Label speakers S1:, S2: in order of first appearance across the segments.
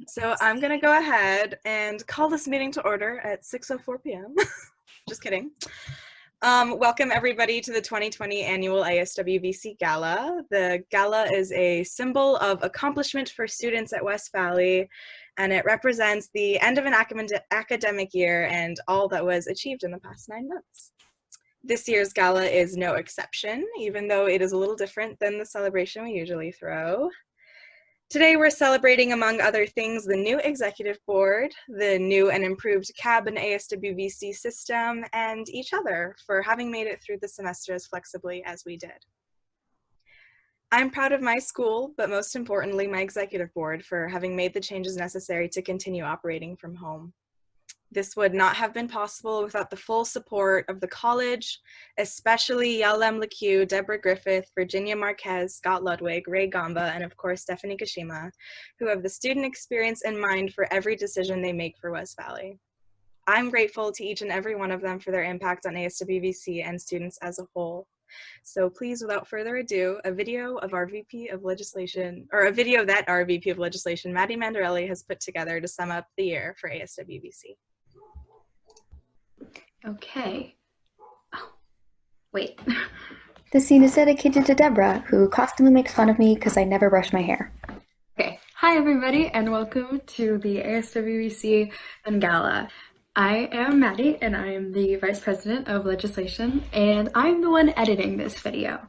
S1: So I'm going to go ahead and call this meeting to order at 6:04 p.m. Just kidding. Welcome everybody to the 2020 annual ASWVC Gala. The Gala is a symbol of accomplishment for students at West Valley, and it represents the end of an academic year and all that was achieved in the past 9 months. This year's Gala is no exception, even though it is a little different than the celebration we usually throw. Today we're celebrating, among other things, the new executive board, the new and improved CAB and ASWVC system, and each other for having made it through the semester as flexibly as we did. I'm proud of my school, but most importantly, my executive board for having made the changes necessary to continue operating from home. This would not have been possible without the full support of the college, especially Yalem LeCue, Deborah Griffith, Virginia Marquez, Scott Ludwig, Ray Gamba, and of course Stephanie Kashima, who have the student experience in mind for every decision they make for West Valley. I'm grateful to each and every one of them for their impact on ASWVC and students as a whole. So please, without further ado, a video that our VP of Legislation, Maddie Mandarelli, has put together to sum up the year for ASWVC.
S2: Okay. Oh, wait. This scene is dedicated to Deborah, who constantly makes fun of me because I never brush my hair. Okay. Hi, everybody, and welcome to the ASWVC and Gala. I am Maddie, and I am the Vice President of Legislation, and I'm the one editing this video.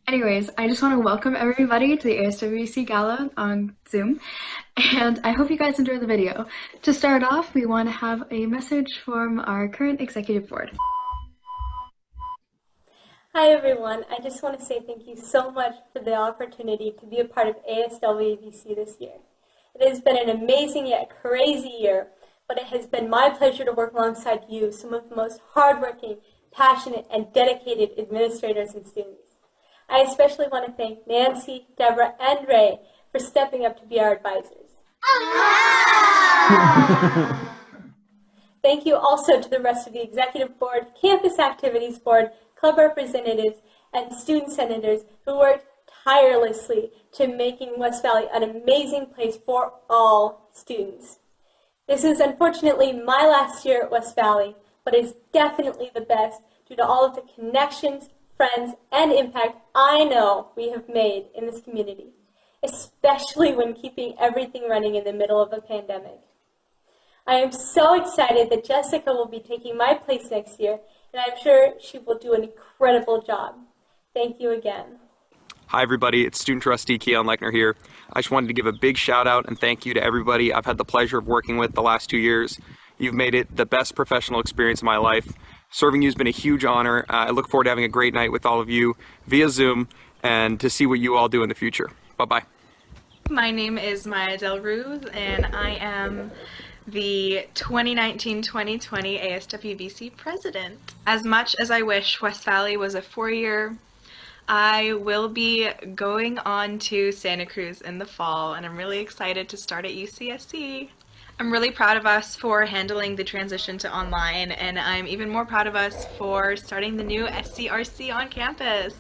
S2: Anyways, I just want to welcome everybody to the ASWVC Gala on Zoom, and I hope you guys enjoy the video. To start off, we want to have a message from our current executive board.
S3: Hi everyone, I just want to say thank you so much for the opportunity to be a part of ASWVC this year. It has been an amazing yet crazy year, but it has been my pleasure to work alongside you, some of the most hardworking, passionate, and dedicated administrators and students. I especially want to thank Nancy, Deborah, and Ray for stepping up to be our advisors. Thank you also to the rest of the Executive Board, Campus Activities Board, club representatives, and student senators who worked tirelessly to making West Valley an amazing place for all students. This is unfortunately my last year at West Valley, but is definitely the best due to all of the connections, friends, and impact I know we have made in this community, especially when keeping everything running in the middle of a pandemic. I am so excited that Jessica will be taking my place next year, and I'm sure she will do an incredible job. Thank you again.
S4: Hi everybody, it's student trustee Keon Lechner here. I just wanted to give a big shout out and thank you to everybody I've had the pleasure of working with the last 2 years. You've made it the best professional experience of my life. Serving you has been a huge honor. I look forward to having a great night with all of you via Zoom and to see what you all do in the future. Bye-bye.
S5: My name is Maya Del Ruz, and I am the 2019-2020 ASWVC president. As much as I wish West Valley was a 4-year, I will be going on to Santa Cruz in the fall, and I'm really excited to start at UCSC. I'm really proud of us for handling the transition to online, and I'm even more proud of us for starting the new SCRC on campus.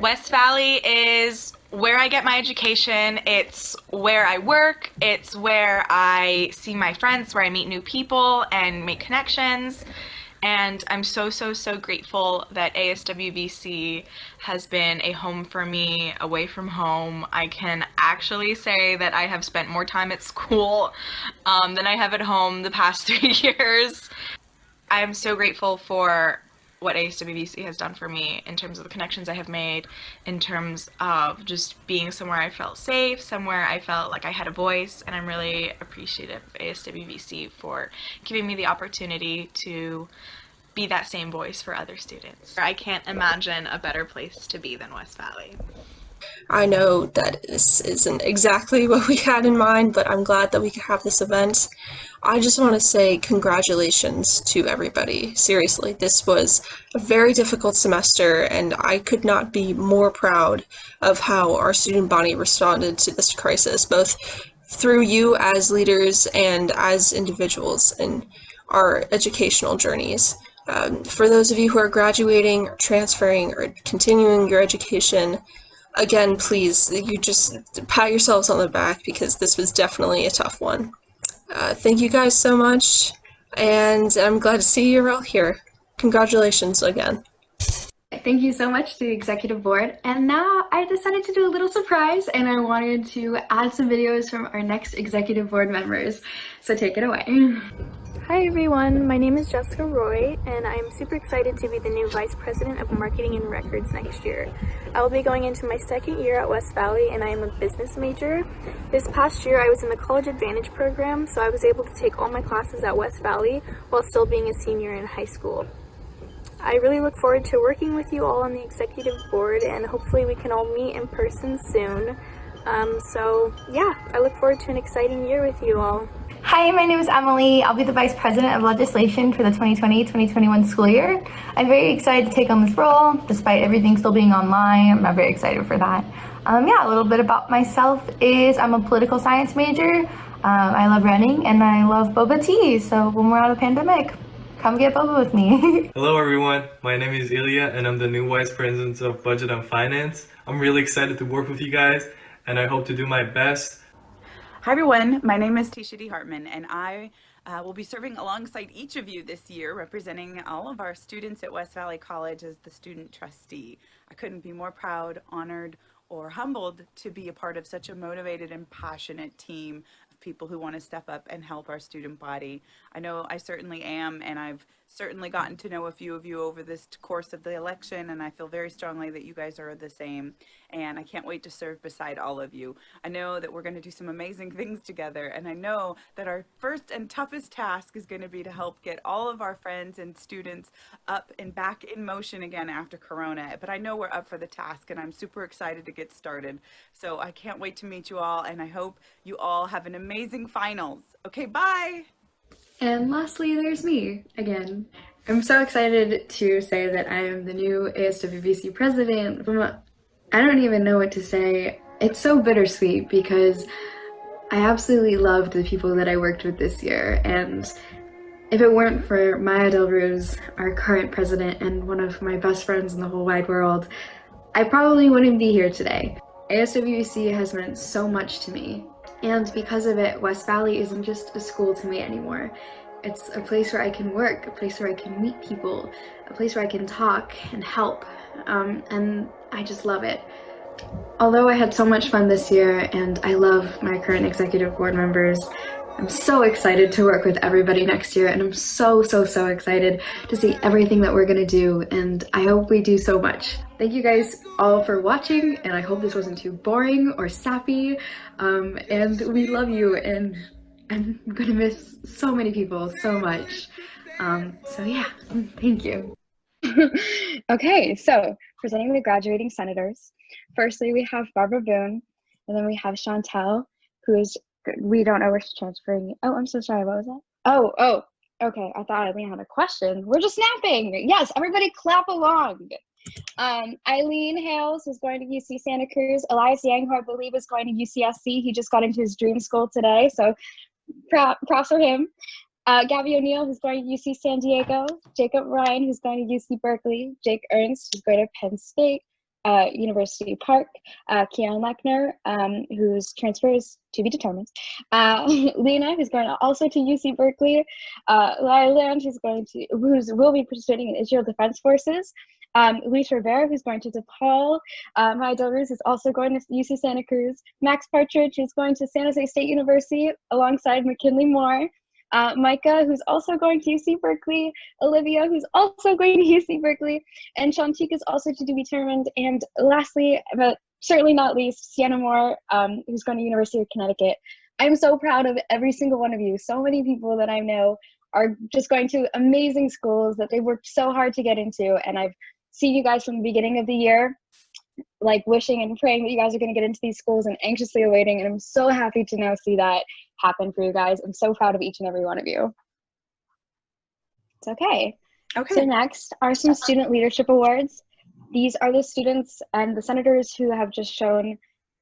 S5: West Valley is where I get my education, it's where I work, it's where I see my friends, where I meet new people and make connections. And I'm so grateful that ASWVC has been a home for me away from home. I can actually say that I have spent more time at school than I have at home the past 3 years. I am so grateful for what ASWVC has done for me in terms of the connections I have made, in terms of just being somewhere I felt safe, somewhere I felt like I had a voice, and I'm really appreciative of ASWVC for giving me the opportunity to be that same voice for other students. I can't imagine a better place to be than West Valley.
S6: I know that this isn't exactly what we had in mind, but I'm glad that we could have this event. I just want to say congratulations to everybody. Seriously, this was a very difficult semester, and I could not be more proud of how our student body responded to this crisis, both through you as leaders and as individuals in our educational journeys. For those of you who are graduating, or transferring, or continuing your education, again, please, you just pat yourselves on the back because this was definitely a tough one. Thank you guys so much, and I'm glad to see you're all here. Congratulations again.
S2: Thank you so much to the executive board. And now I decided to do a little surprise, and I wanted to add some videos from our next executive board members. So take it away.
S7: Hi everyone, my name is Jessica Roy, and I am super excited to be the new Vice President of Marketing and Records next year. I will be going into my second year at West Valley, and I am a business major. This past year I was in the College Advantage program, so I was able to take all my classes at West Valley while still being a senior in high school. I really look forward to working with you all on the executive board, and hopefully we can all meet in person soon. So yeah, I look forward to an exciting year with you all.
S8: Hi, my name is Emily. I'll be the Vice President of Legislation for the 2020-2021 school year. I'm very excited to take on this role, despite everything still being online. I'm very excited for that. Yeah, a little bit about myself is I'm a political science major. I love running and I love boba tea, so when we're out of the pandemic, come get boba with me.
S9: Hello everyone, my name is Ilya and I'm the new Vice President of Budget and Finance. I'm really excited to work with you guys and I hope to do my best.
S10: Hi everyone, my name is Tisha D. Hartman and I will be serving alongside each of you this year, representing all of our students at West Valley College as the student trustee. I couldn't be more proud, honored, or humbled to be a part of such a motivated and passionate team of people who want to step up and help our student body. I know I certainly am, and I've certainly gotten to know a few of you over this course of the election, and I feel very strongly that you guys are the same, and I can't wait to serve beside all of you. I know that we're going to do some amazing things together, and I know that our first and toughest task is going to be to help get all of our friends and students up and back in motion again after Corona, but I know we're up for the task, and I'm super excited to get started. So I can't wait to meet you all, and I hope you all have an amazing finals. Okay, bye!
S2: And lastly, there's me again. I'm so excited to say that I am the new ASWVC president. I don't even know what to say. It's so bittersweet because I absolutely loved the people that I worked with this year, and if it weren't for Maya Delruz, our current president and one of my best friends in the whole wide world, I probably wouldn't be here today. ASWVC has meant so much to me, and because of it, West Valley isn't just a school to me anymore. It's a place where I can work, a place where I can meet people, a place where I can talk and help, and I just love it. Although I had so much fun this year and I love my current executive board members, I'm so excited to work with everybody next year, and I'm so excited to see everything that we're gonna do, and I hope we do so much. Thank you guys all for watching, and I hope this wasn't too boring or sappy, and we love you, and I'm gonna miss so many people so much. So yeah, thank you.
S11: Okay, so presenting the graduating senators. Firstly, we have Barbara Boone, and then we have Chantel, who is, we don't know where she's transferring. Oh, I'm so sorry, what was that? Oh, okay, I thought Eileen had a question. We're just snapping. Yes, everybody clap along. Eileen Hales is going to UC Santa Cruz. Elias Yang, who I believe is going to UCSC. He just got into his dream school today, so props for him. Gabby O'Neill, who's going to UC San Diego. Jacob Ryan, who's going to UC Berkeley. Jake Ernst, who's going to Penn State. University Park. Keon Lechner, whose transfer is to be determined. Lena, who's going also to UC Berkeley. Lyland, who will be participating in Israel Defense Forces. Luis Rivera, who's going to DePaul. Maya Delruz is also going to UC Santa Cruz. Max Partridge, who's going to San Jose State University alongside McKinley Moore. Micah, who's also going to UC Berkeley. Olivia, who's also going to UC Berkeley. And Shantik is also to be determined. And lastly, but certainly not least, Sienna Moore, who's going to University of Connecticut. I'm so proud of every single one of you. So many people that I know are just going to amazing schools that they worked so hard to get into. And I've seen you guys from the beginning of the year, like wishing and praying that you guys are going to get into these schools and anxiously awaiting. And I'm so happy to now see that happen for you guys. I'm so proud of each and every one of you. It's okay. So next are some student leadership awards. These are the students and the senators who have just shown,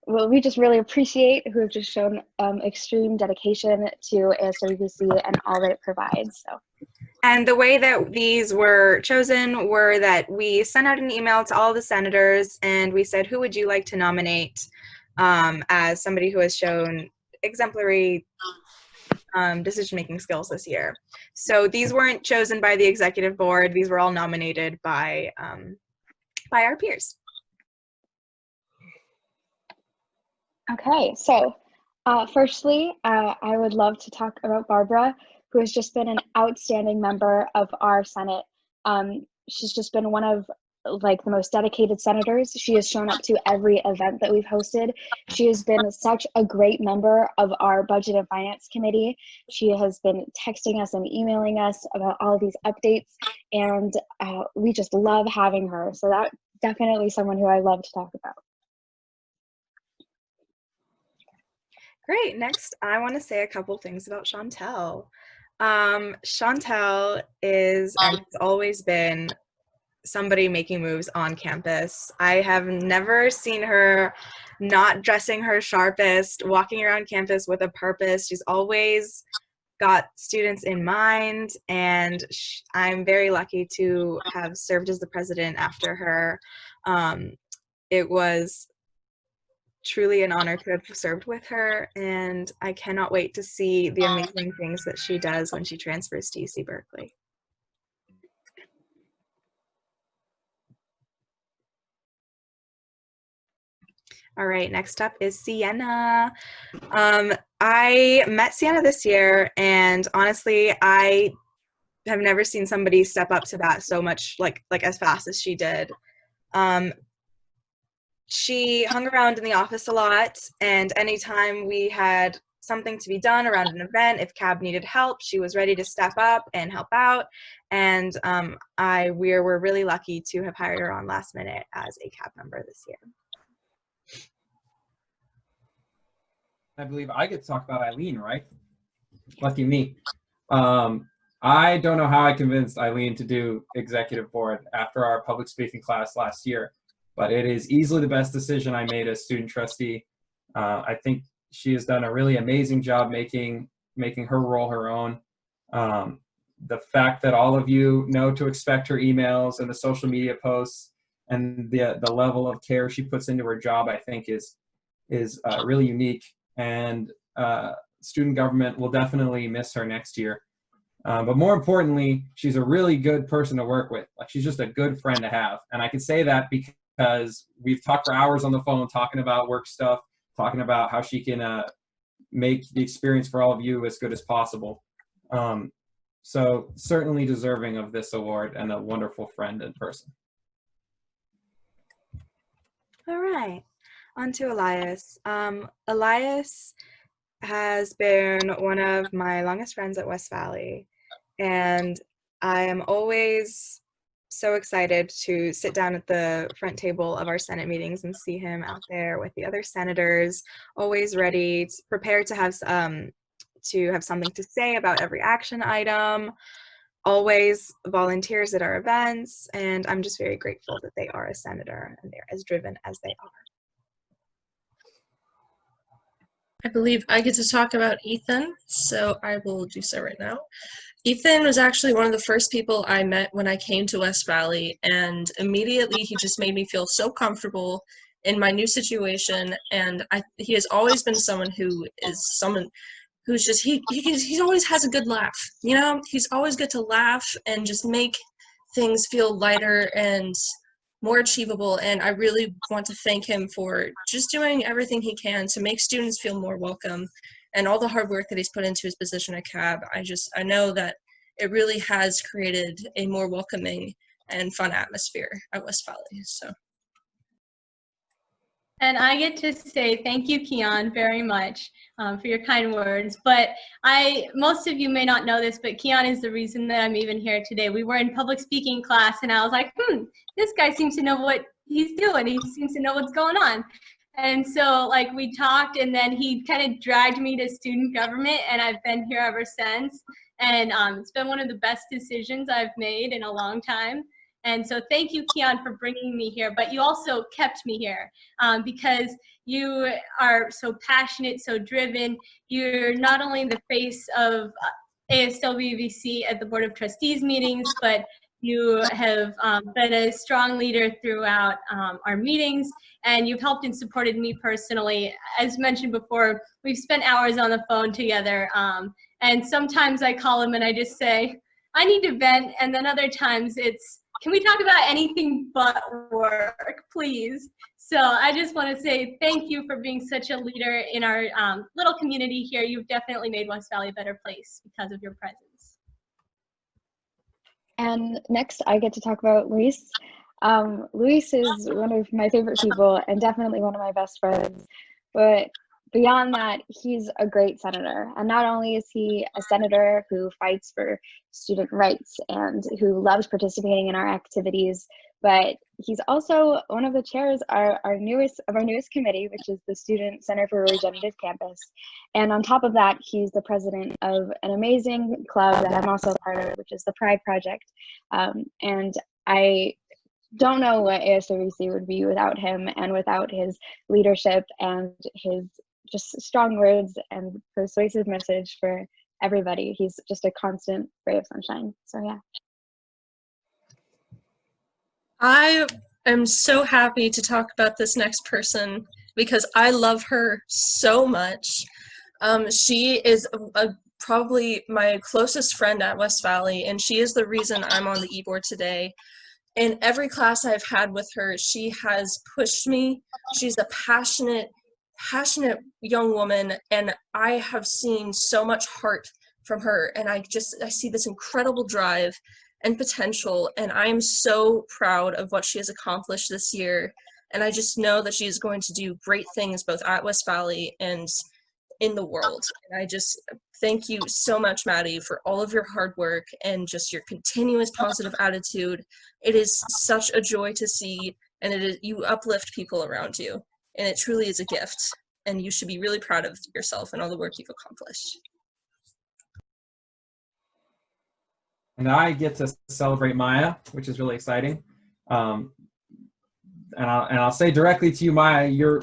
S11: well, we just really appreciate, who have just shown extreme dedication to ASWVC and all that it provides. So
S1: And the way that these were chosen were that we sent out an email to all the senators and we said, who would you like to nominate as somebody who has shown exemplary decision-making skills this year? So these weren't chosen by the executive board. These were all nominated by our peers.
S11: Okay, so firstly, I would love to talk about Barbara, who has just been an outstanding member of our Senate. She's just been one of like the most dedicated senators. She has shown up to every event that we've hosted. She has been such a great member of our Budget and Finance Committee. She has been texting us and emailing us about all these updates, and we just love having her. So that's definitely someone who I love to talk about.
S1: Great. Next, I want to say a couple things about Chantel. Chantel is and has always been somebody making moves on campus. I have never seen her not dressing her sharpest, walking around campus with a purpose. She's always got students in mind, and I'm very lucky to have served as the president after her. It was truly an honor to have served with her, and I cannot wait to see the amazing things that she does when she transfers to UC Berkeley. All right, next up is Sienna. I met Sienna this year, and honestly, I have never seen somebody step up to bat so much, like as fast as she did. She hung around in the office a lot, and anytime we had something to be done around an event, if CAB needed help, she was ready to step up and help out. And we were really lucky to have hired her on last minute as a CAB member this year.
S12: I believe I get to talk about Eileen, right? Lucky me. I don't know how I convinced Eileen to do executive board after our public speaking class last year, but it is easily the best decision I made as student trustee. I think she has done a really amazing job making her role her own. The fact that all of you know to expect her emails and the social media posts and the level of care she puts into her job, I think is really unique. And student government will definitely miss her next year. But more importantly, she's a really good person to work with. Like, she's just a good friend to have. And I can say that because we've talked for hours on the phone talking about work stuff, talking about how she can make the experience for all of you as good as possible. So certainly deserving of this award and a wonderful friend in person.
S1: All right, on to Elias. Elias has been one of my longest friends at West Valley, and I am always so excited to sit down at the front table of our Senate meetings and see him out there with the other senators, always ready, prepared to have something to say about every action item, always volunteers at our events, and I'm just very grateful that they are a senator and they're as driven as they are.
S6: I believe I get to talk about Ethan, so I will do so right now. Ethan was actually one of the first people I met when I came to West Valley, and immediately he just made me feel so comfortable in my new situation. And he has always been someone who's just he always has a good laugh. You know, he's always good to laugh and just make things feel lighter and more achievable. And I really want to thank him for just doing everything he can to make students feel more welcome, and all the hard work that he's put into his position at CAB. I know that it really has created a more welcoming and fun atmosphere at West Valley. So.
S3: And I get to say thank you, Keon, very much for your kind words. But most of you may not know this, but Keon is the reason that I'm even here today. We were in public speaking class, and I was like, this guy seems to know what he's doing. He seems to know what's going on. And so, like, we talked, and then he kind of dragged me to student government, and I've been here ever since. And it's been one of the best decisions I've made in a long time. And so thank you, Keon, for bringing me here. But you also kept me here because you are so passionate, so driven. You're not only the face of ASWVC at the Board of Trustees meetings, but you have been a strong leader throughout our meetings, and you've helped and supported me personally. As mentioned before, we've spent hours on the phone together, and sometimes I call him and I just say, I need to vent, and then other times it's, can we talk about anything but work, please? So I just want to say thank you for being such a leader in our little community here. You've definitely made West Valley a better place because of your presence.
S11: And next, I get to talk about Luis. Luis is one of my favorite people and definitely one of my best friends. But beyond that, he's a great senator. And not only is he a senator who fights for student rights and who loves participating in our activities, but he's also one of the chairs of our newest committee, which is the Student Center for Regenerative Campus. And on top of that, he's the president of an amazing club that I'm also a part of, which is the Pride Project. And I don't know what ASWVC would be without him and without his leadership and his just strong words and persuasive message for everybody. He's just a constant ray of sunshine. So yeah.
S6: I am so happy to talk about this next person because I love her so much. She is probably my closest friend at West Valley, and she is the reason I'm on the e-board today. In every class I've had with her, she has pushed me. She's a passionate young woman, and I have seen so much heart from her, and I see this incredible drive and potential, and I am so proud of what she has accomplished this year, and I just know that she is going to do great things both at West Valley and in the world. And I just thank you so much, Maddie, for all of your hard work and just your continuous positive attitude. It is such a joy to see, and you uplift people around you, and it truly is a gift, and you should be really proud of yourself and all the work you've accomplished.
S12: And I get to celebrate Maya, which is really exciting. And I'll say directly to you, Maya, you're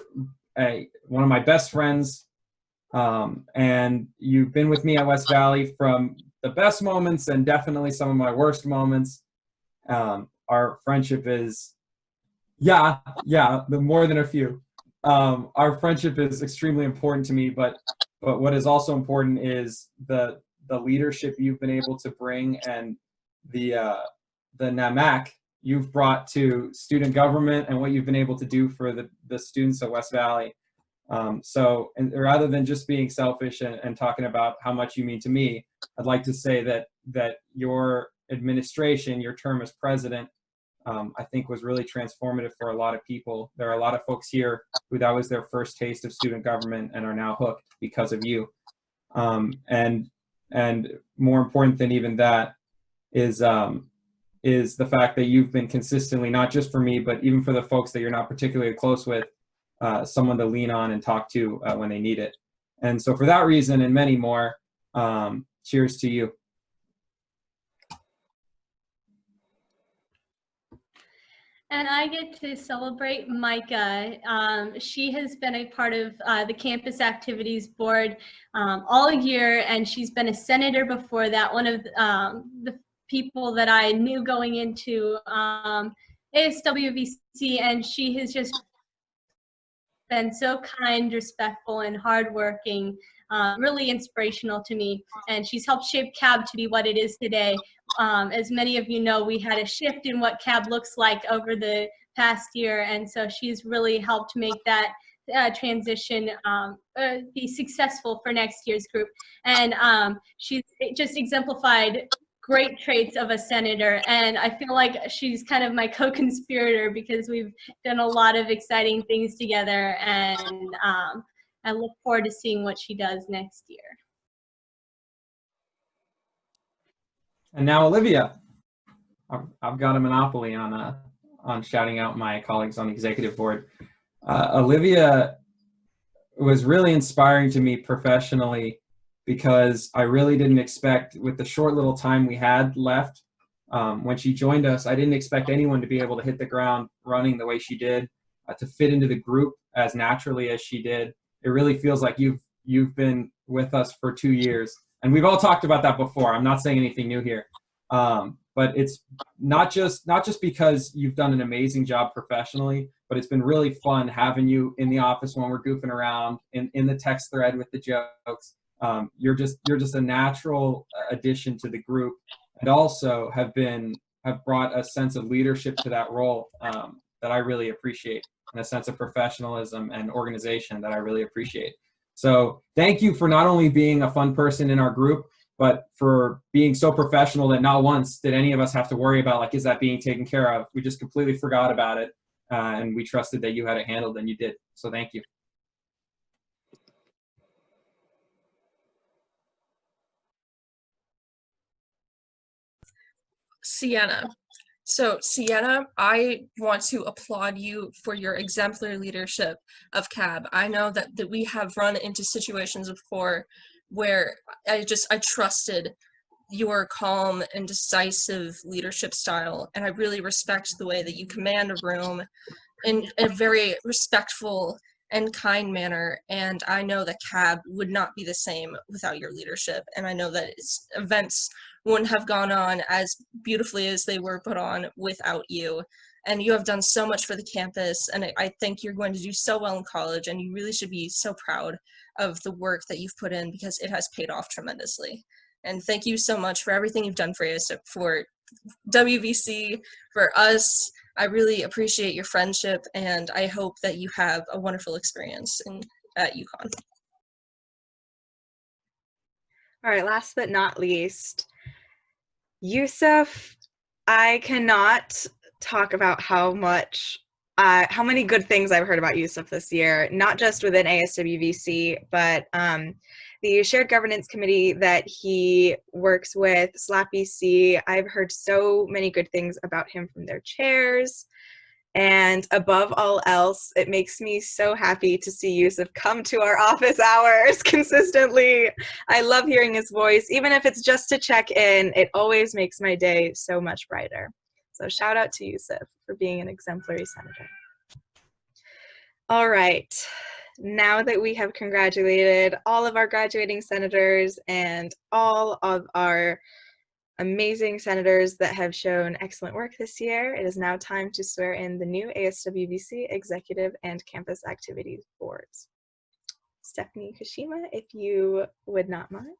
S12: one of my best friends, and you've been with me at West Valley from the best moments and definitely some of my worst moments. Our friendship is, more than a few. Our friendship is extremely important to me, but what is also important is the leadership you've been able to bring and the NAMAC you've brought to student government and what you've been able to do for the students of West Valley. So rather than just being selfish and talking about how much you mean to me, I'd like to say that your administration, your term as president, I think was really transformative for a lot of people. There are a lot of folks here who that was their first taste of student government and are now hooked because of you. And more important than even that is the fact that you've been consistently, not just for me, but even for the folks that you're not particularly close with, someone to lean on and talk to when they need it. And so for that reason and many more, cheers to you.
S3: And I get to celebrate Micah. She has been a part of the Campus Activities Board all year, and she's been a senator before that. One of the people that I knew going into ASWVC, and she has just been so kind, respectful, and hardworking, really inspirational to me. And she's helped shape CAB to be what it is today. As many of you know, we had a shift in what CAB looks like over the past year, and so she's really helped make that transition be successful for next year's group. And she's just exemplified great traits of a senator, and I feel like she's kind of my co-conspirator because we've done a lot of exciting things together, and I look forward to seeing what she does next year.
S12: And now Olivia. I've got a monopoly on shouting out my colleagues on the executive board. Olivia was really inspiring to me professionally because I really didn't expect, with the short little time we had left, when she joined us, I didn't expect anyone to be able to hit the ground running the way she did, to fit into the group as naturally as she did. It really feels like you've been with us for 2 years, And we've all talked about that before. I'm not saying anything new here. But it's not just because you've done an amazing job professionally, but it's been really fun having you in the office when we're goofing around in the text thread with the jokes. You're just a natural addition to the group, and also have brought a sense of leadership to that role that I really appreciate, and a sense of professionalism and organization that I really appreciate. So thank you for not only being a fun person in our group, but for being so professional that not once did any of us have to worry about, like, is that being taken care of? We just completely forgot about it, and we trusted that you had it handled, and you did. So thank you.
S6: Sienna. So, Sienna, I want to applaud you for your exemplary leadership of CAB. I know that we have run into situations before where I trusted your calm and decisive leadership style, and I really respect the way that you command a room in a very respectful and kind manner, and I know that CAB would not be the same without your leadership, and I know that events wouldn't have gone on as beautifully as they were put on without you. And you have done so much for the campus, and I think you're going to do so well in college, and you really should be so proud of the work that you've put in, because it has paid off tremendously. And thank you so much for everything you've done for us, for WVC, for us. I really appreciate your friendship, and I hope that you have a wonderful experience at UConn.
S1: All right, last but not least, Yusuf, I cannot talk about how many good things I've heard about Yusuf this year, not just within ASWVC, but the shared governance committee that he works with, SLAP-BC. I've heard so many good things about him from their chairs. And above all else, it makes me so happy to see Yusuf come to our office hours consistently. I love hearing his voice. Even if it's just to check in, it always makes my day so much brighter. So shout out to Yusuf for being an exemplary senator. All right, now that we have congratulated all of our graduating senators and all of our amazing senators that have shown excellent work this year, it is now time to swear in the new ASWVC Executive and Campus Activities Boards. Stephanie Kashima, if you would not mind.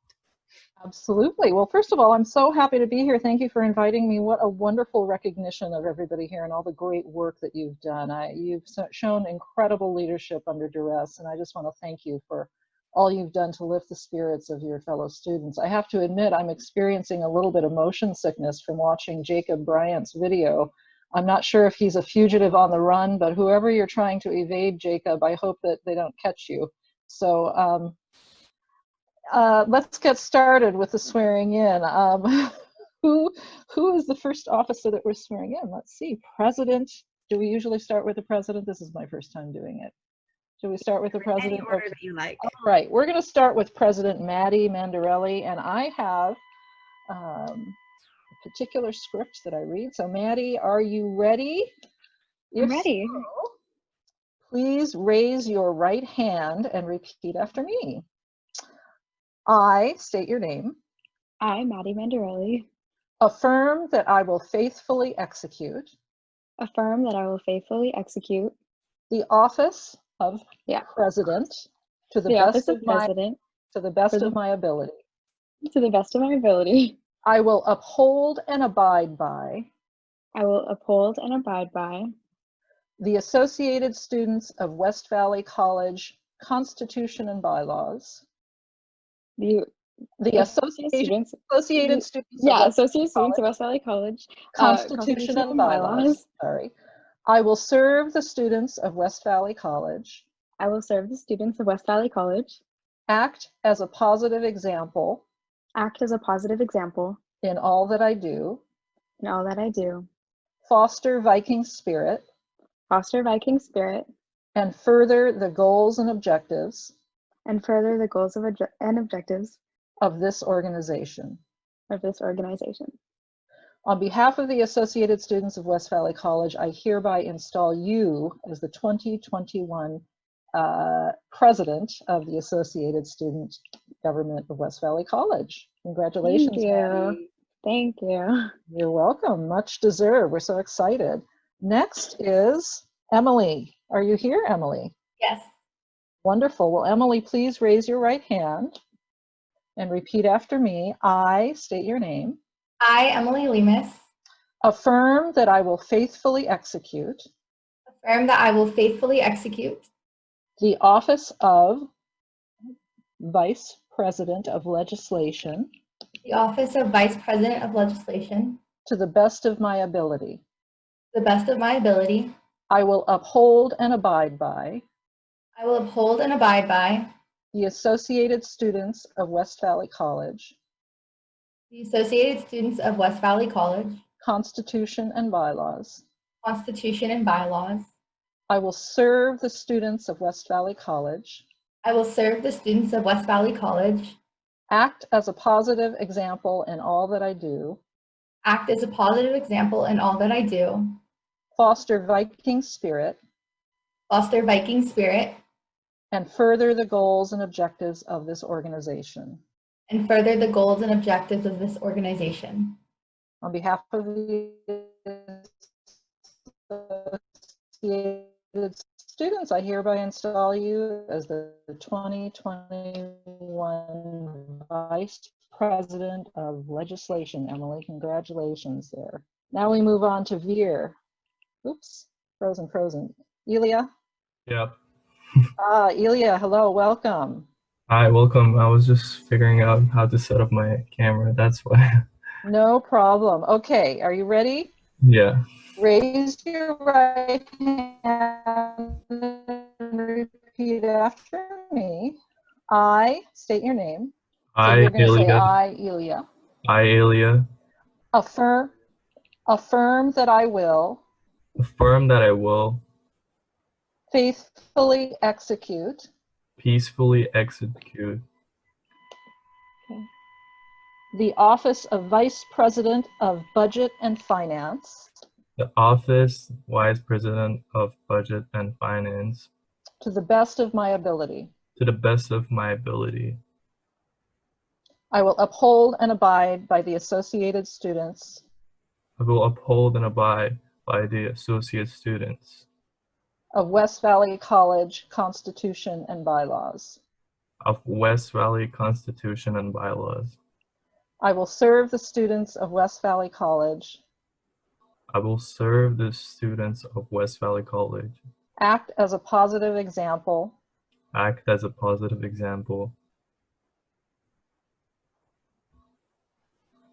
S13: Absolutely. Well, first of all, I'm so happy to be here. Thank you for inviting me. What a wonderful recognition of everybody here and all the great work that you've done. You've shown incredible leadership under duress, and I just want to thank you for all you've done to lift the spirits of your fellow students. I have to admit, I'm experiencing a little bit of motion sickness from watching Jacob Bryant's video. I'm not sure if he's a fugitive on the run, but whoever you're trying to evade, Jacob, I hope that they don't catch you. So let's get started with the swearing in. Who is the first officer that we're swearing in? Let's see. President. Do we usually start with the president? This is my first time doing it. Should we start with the president?
S1: Any order that you like.
S13: All right, we're going to start with President Maddie Mandarelli, and I have a particular script that I read. So Maddie, are you ready?
S11: I'm ready.
S13: So, please raise your right hand and repeat after me. I state your name.
S11: I, Maddie Mandarelli,
S13: Affirm that I will faithfully execute.
S11: affirm that I will faithfully execute
S13: The office of President to the best of my ability.
S11: To the best of my ability.
S13: I will uphold and abide by.
S11: I will uphold and abide by.
S13: The Associated Students of West Valley College Constitution and Bylaws. The Associated Students.
S11: Associated Students of West Valley College.
S13: Constitution and Bylaws. Sorry. I will serve the students of West Valley College.
S11: I will serve the students of West Valley College.
S13: Act as a positive example.
S11: Act as a positive example.
S13: In all that I do.
S11: In all that I do.
S13: Foster Viking spirit.
S11: Foster Viking spirit.
S13: And further the goals and objectives.
S11: And further the goals and objectives.
S13: Of this organization.
S11: Of this organization.
S13: On behalf of the Associated Students of West Valley College, I hereby install you as the 2021 President of the Associated Student government of West Valley College. Congratulations,
S11: Thank you.
S13: Maddie.
S11: Thank you.
S13: You're welcome. Much deserved. We're so excited. Next is Emily. Are you here, Emily?
S8: Yes.
S13: Wonderful. Well, Emily, please raise your right hand and repeat after me. I state your name.
S8: I, Emily Lemus,
S13: Affirm that I will faithfully execute
S8: affirm that I will faithfully execute
S13: the office of Vice President of Legislation
S8: the office of Vice President of Legislation
S13: to the best of my ability.
S8: to the best of my ability.
S13: I will uphold and abide by
S8: I will uphold and abide by
S13: the Associated Students of West Valley College
S8: the Associated Students of West Valley College
S13: Constitution and bylaws.
S8: Constitution and bylaws.
S13: I will serve the students of West Valley College,
S8: I will serve the students of West Valley College,
S13: act as a positive example in all that I do,
S8: act as a positive example in all that I do,
S13: foster Viking spirit,
S8: foster Viking spirit,
S13: and further the goals and objectives of this organization.
S8: and further the goals and objectives of this organization.
S13: On behalf of the Associated Students, I hereby install you as the 2021 Vice President of Legislation. Emily, congratulations there. Now we move on to Veer. Oops, frozen. Elia?
S9: Yep.
S13: Elia, hello, welcome.
S9: Hi, welcome. I was just figuring out how to set up my camera. That's why.
S13: No problem. Okay, are you ready?
S9: Yeah.
S13: Raise your right hand and repeat after me. I state your name. So
S9: I,
S13: you're going to say
S9: Ilya.
S13: I, Elia.
S9: I, Ilya.
S13: Affirm that I will
S9: Affirm that I will
S13: faithfully execute
S9: peacefully execute
S13: the office of Vice President of Budget and Finance
S9: the office Vice President of Budget and Finance
S13: to the best of my ability.
S9: to the best of my ability.
S13: I will uphold and abide by the Associated Students
S9: I will uphold and abide by the associate students
S13: of West Valley College Constitution and bylaws.
S9: of West Valley Constitution and bylaws.
S13: I will serve the students of West Valley College,
S9: I will serve the students of West Valley College,
S13: act as a positive example
S9: act as a positive example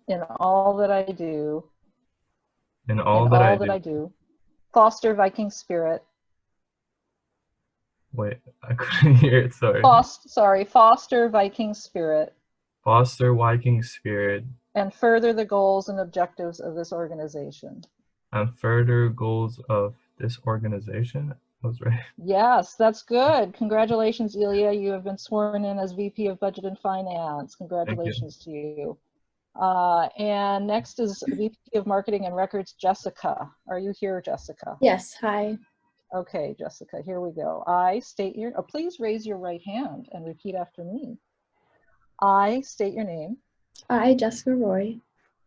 S13: in all that I do,
S9: in all that I do.
S13: foster Viking spirit,
S9: Wait, I couldn't hear it, sorry.
S13: foster Viking spirit,
S9: Foster Viking spirit
S13: and further the goals and objectives of this organization.
S9: and further goals of this organization. I was right.
S13: Yes, that's good. Congratulations, Ilya. You have been sworn in as VP of Budget and Finance. Congratulations to you. And next is VP of Marketing and Records, Jessica. Are you here, Jessica?
S14: Yes, hi.
S13: Okay, Jessica, here we go. I state your, please raise your right hand and repeat after me. I state your name.
S14: I, Jessica Roy,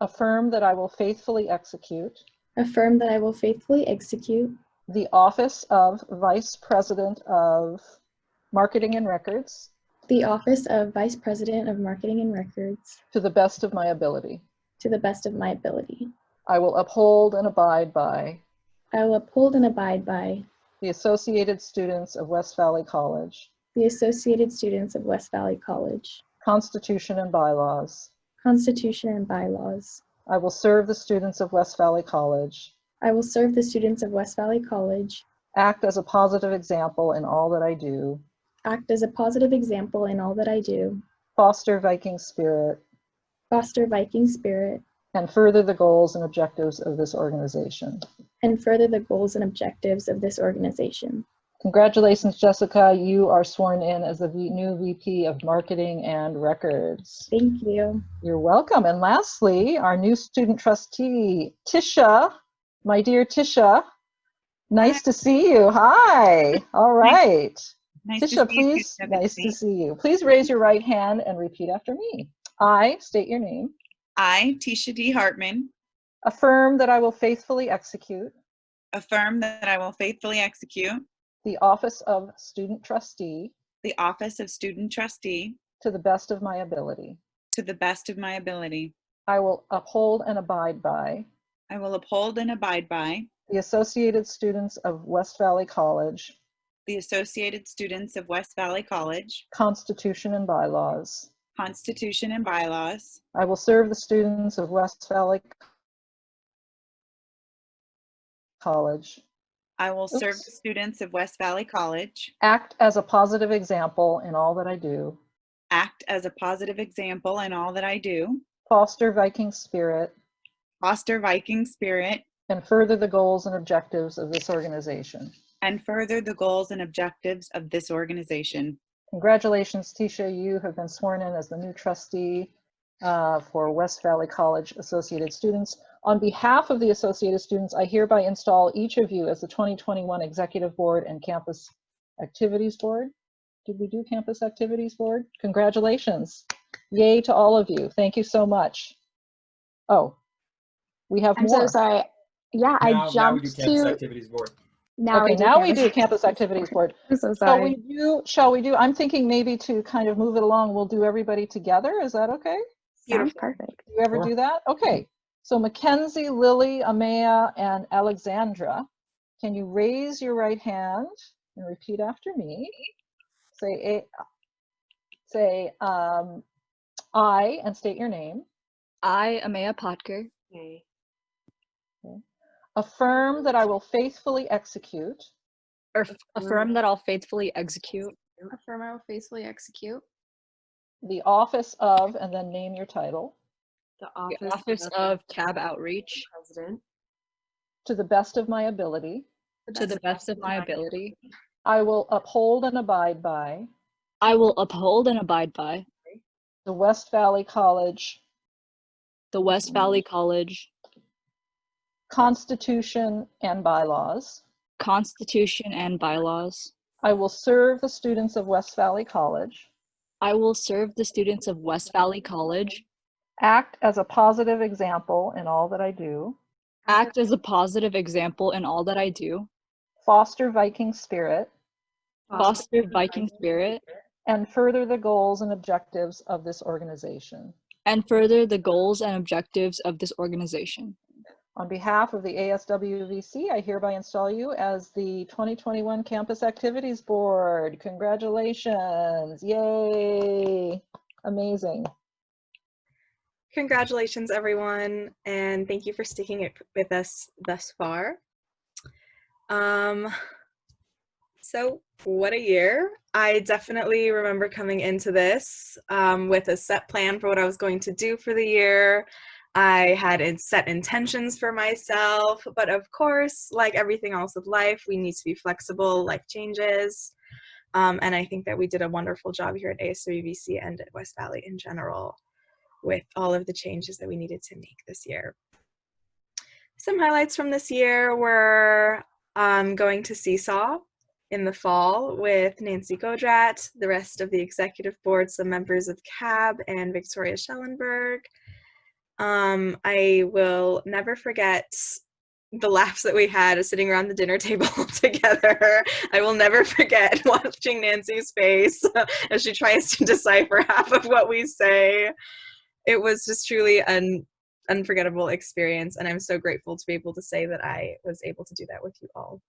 S13: Affirm that I will faithfully execute
S14: affirm that I will faithfully execute
S13: the office of Vice President of Marketing and Records
S14: the office of Vice President of Marketing and Records
S13: to the best of my ability.
S14: to the best of my ability.
S13: I will uphold and abide by
S14: I will uphold and abide by
S13: the Associated Students of West Valley College
S14: the Associated Students of West Valley College
S13: Constitution and bylaws.
S14: Constitution and bylaws.
S13: I will serve the students of West Valley College,
S14: I will serve the students of West Valley College,
S13: act as a positive example in all that I do,
S14: act as a positive example in all that I do,
S13: foster Viking spirit,
S14: foster Viking spirit,
S13: and further the goals and objectives of this organization.
S14: and further the goals and objectives of this organization.
S13: Congratulations, Jessica. You are sworn in as the new VP of Marketing and Records.
S14: Thank you.
S13: You're welcome. And lastly, our new student trustee, Tisha. My dear Tisha, nice to see you. Hi. All right.
S10: Nice
S13: Tisha,
S10: to see you,
S13: please, nice to see you. Please raise your right hand and repeat after me. I state your name.
S10: I, Tisha D. Hartman,
S13: Affirm that I will faithfully execute
S10: affirm that I will faithfully execute
S13: the office of student trustee
S10: the office of student trustee
S13: to the best of my ability.
S10: to the best of my ability.
S13: I will uphold and abide by
S10: I will uphold and abide by
S13: the Associated Students of West Valley College
S10: the Associated Students of West Valley College
S13: Constitution and bylaws.
S10: Constitution and bylaws.
S13: I will serve the students of West Valley College.
S10: I will serve the students of West Valley College.
S13: Act as a positive example in all that I do.
S10: Act as a positive example in all that I do.
S13: Foster Viking spirit.
S10: Foster Viking spirit.
S13: And further the goals and objectives of this organization.
S10: And further the goals and objectives of this organization.
S13: Congratulations, Tisha. You have been sworn in as the new trustee for West Valley College Associated Students. On behalf of the Associated Students, I hereby install each of you as the 2021 Executive Board and Campus Activities Board. Did we do Campus Activities Board? Congratulations. Yay to all of you. Thank you so much. Oh, we have more.
S11: I'm so sorry. Yeah, I jumped
S12: now we do Campus Activities Board.
S11: Now
S13: we do Campus Activities Board.
S11: I'm so sorry.
S13: Shall we do, I'm thinking maybe to kind of move it along, we'll do everybody together. Is that okay?
S11: Sounds perfect.
S13: Do you ever do that? Okay. So Mackenzie, Lily, Amaya, and Alexandra, can you raise your right hand and repeat after me? Say I and state your name.
S15: I, Amaya Potker.
S13: Okay. Affirm that I will faithfully execute.
S15: Affirm that I'll faithfully execute.
S14: Affirm I will faithfully execute.
S13: The office of, and then name your title.
S15: The office of CAB Outreach.
S16: President.
S13: To the best of my ability.
S15: To the best of my ability.
S13: I will uphold and abide by.
S15: I will uphold and abide by.
S13: The West Valley College.
S15: The West Valley College.
S13: Constitution and bylaws.
S15: Constitution and bylaws.
S13: I will serve the students of West Valley College.
S15: I will serve the students of West Valley College.
S13: Act as a positive example in all that I do.
S15: Act as a positive example in all that I do.
S13: Foster Viking spirit.
S15: Foster Viking spirit.
S13: And further the goals and objectives of this organization.
S15: And further the goals and objectives of this organization.
S6: On behalf of the ASWVC, I hereby install you as the 2021 Campus Activities Board. Congratulations, yay, amazing.
S1: Congratulations, everyone, and thank you for sticking it with us thus far. So what a year. I definitely remember coming into this with a set plan for what I was going to do for the year. I had set intentions for myself, but of course, like everything else of life, we need to be flexible, life changes. And I think that we did a wonderful job here at ASWVC and at West Valley in general with all of the changes that we needed to make this year. Some highlights from this year were going to Seesaw in the fall with Nancy Godrat, the rest of the executive board, some members of CAB, and Victoria Schellenberg. I will never forget the laughs that we had sitting around the dinner table together. I will never forget watching Nancy's face as she tries to decipher half of what we say. It was just truly an unforgettable experience, and I'm so grateful to be able to say that I was able to do that with you all.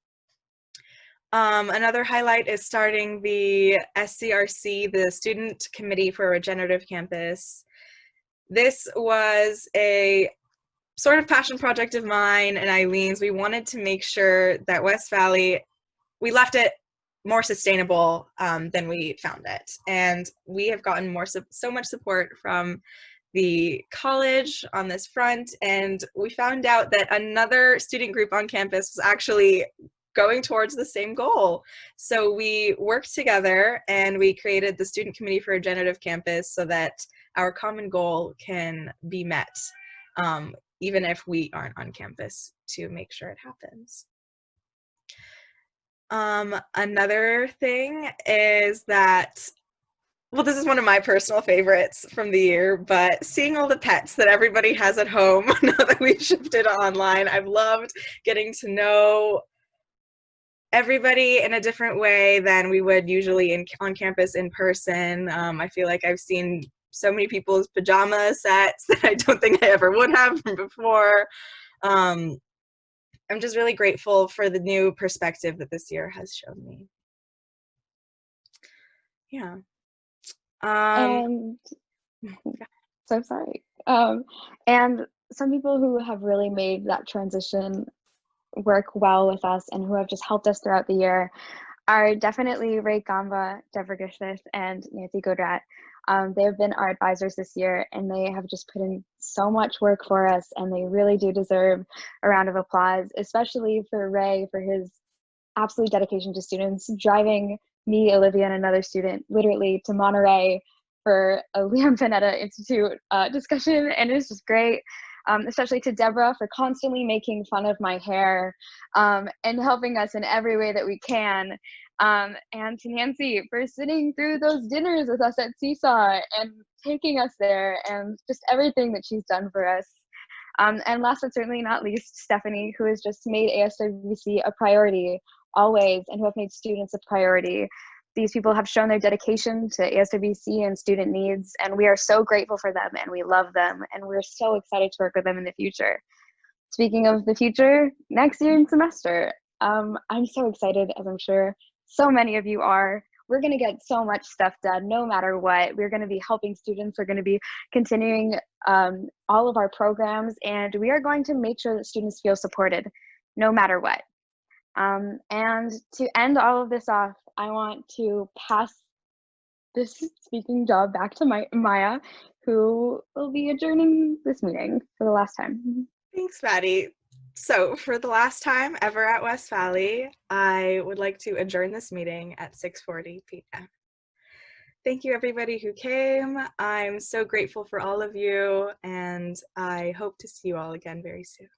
S1: Another highlight is starting the SCRC, the Student Committee for a Regenerative Campus. This was a sort of passion project of mine and Eileen's. We wanted to make sure that West Valley, we left it more sustainable than we found it. And we have gotten so much support from the college on this front. And we found out that another student group on campus was actually going towards the same goal. So we worked together and we created the Student Committee for a Regenerative Campus so that our common goal can be met, even if we aren't on campus, to make sure it happens. Another thing is that, well, this is one of my personal favorites from the year, but seeing all the pets that everybody has at home now that we shifted online, I've loved getting to know everybody in a different way than we would usually on campus in person. I feel like I've seen so many people's pajama sets that I don't think I ever would have from before. I'm just really grateful for the new perspective that this year has shown me. Yeah.
S11: And so sorry. And some people who have really made that transition work well with us and who have just helped us throughout the year are definitely Ray Gamba, Deborah Griffith, and Nancy Godrat. They have been our advisors this year, and they have just put in so much work for us, and they really do deserve a round of applause, especially for Ray for his absolute dedication to students, driving me, Olivia, and another student literally to Monterey for a Liam Panetta Institute discussion, and it was just great. Especially to Deborah for constantly making fun of my hair and helping us in every way that we can. And to Nancy for sitting through those dinners with us at Seesaw and taking us there and just everything that she's done for us. And last but certainly not least, Stephanie, who has just made ASWVC a priority always and who have made students a priority. These people have shown their dedication to ASWVC and student needs, and we are so grateful for them and we love them, and we're so excited to work with them in the future. Speaking of the future, next year and semester, I'm so excited, as I'm sure so many of you are. We're going to get so much stuff done no matter what. We're going to be helping students. We're going to be continuing all of our programs, and we are going to make sure that students feel supported no matter what. And to end all of this off, I want to pass this speaking job back to Maya, who will be adjourning this meeting for the last time.
S1: Thanks, Maddie. So for the last time ever at West Valley, I would like to adjourn this meeting at 6:40 p.m. Thank you, everybody who came. I'm so grateful for all of you, and I hope to see you all again very soon.